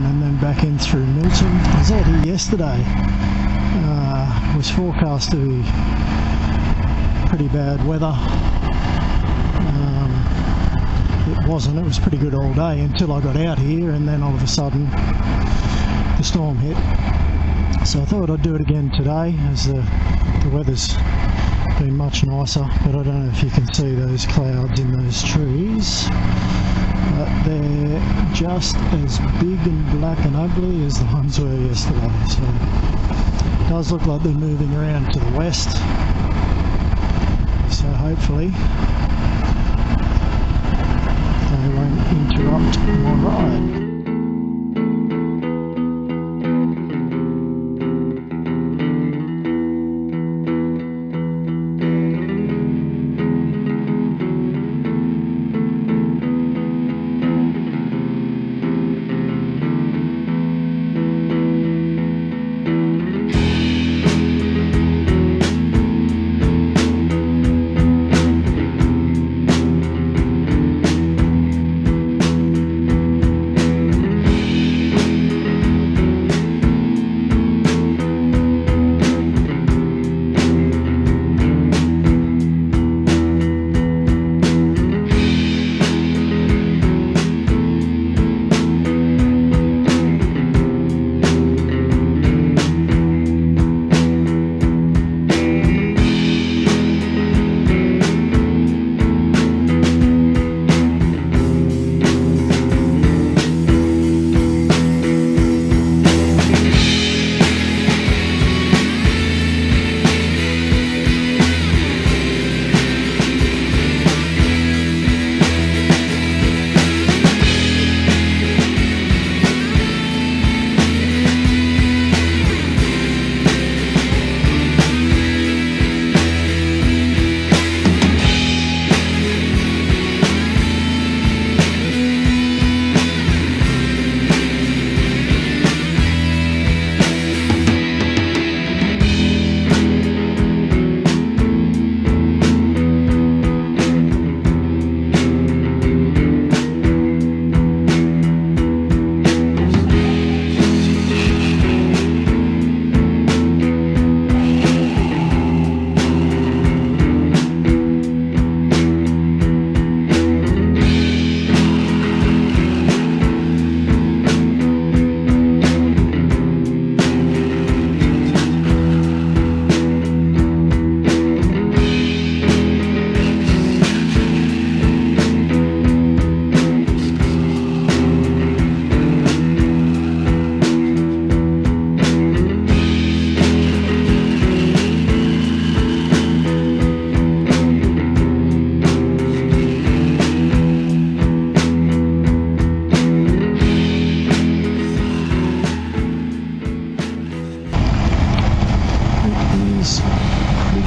and then back in through Milton. I was out here yesterday. Was forecast to be pretty bad weather. It wasn't. It was pretty good all day until I got out here, and then all of a sudden the storm hit. So I thought I'd do it again today, as the weather's been much nicer, but I don't know if you can see those clouds in those trees, but they're just as big and black and ugly as the ones were yesterday. So it does look like they're moving around to the west, so hopefully they won't interrupt my ride.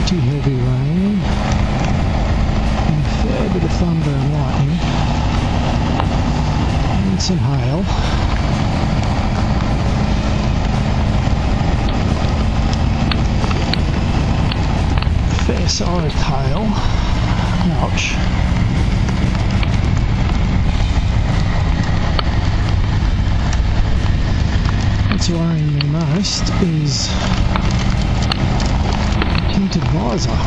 Pretty heavy rain and a fair bit of thunder and lightning and some hail. Fair sized hail. Ouch. What's worrying me most is tinted visor.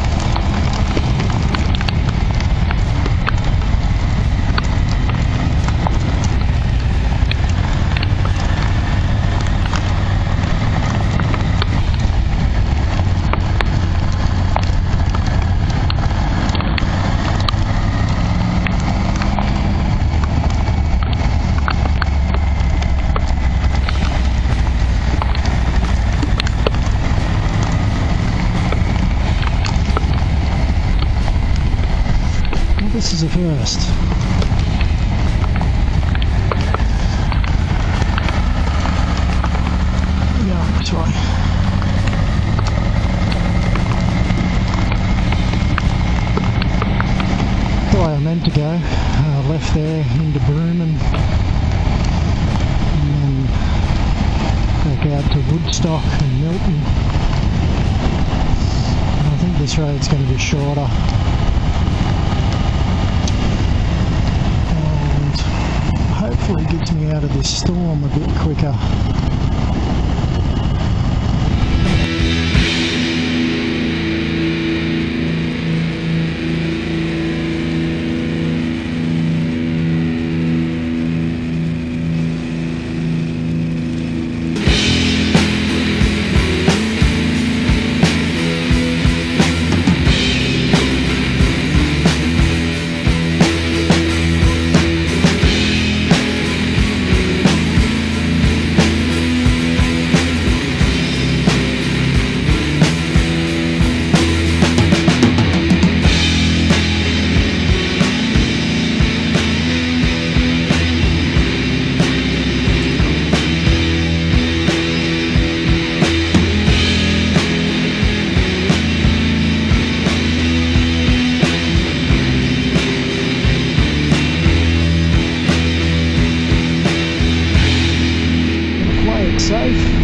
This is a first. Yeah, this way. The way I meant to go. Left there into Broome and then back out to Woodstock and Milton. And I think this road's going to be shorter. Hopefully gets me out of this storm a bit quicker. Safe.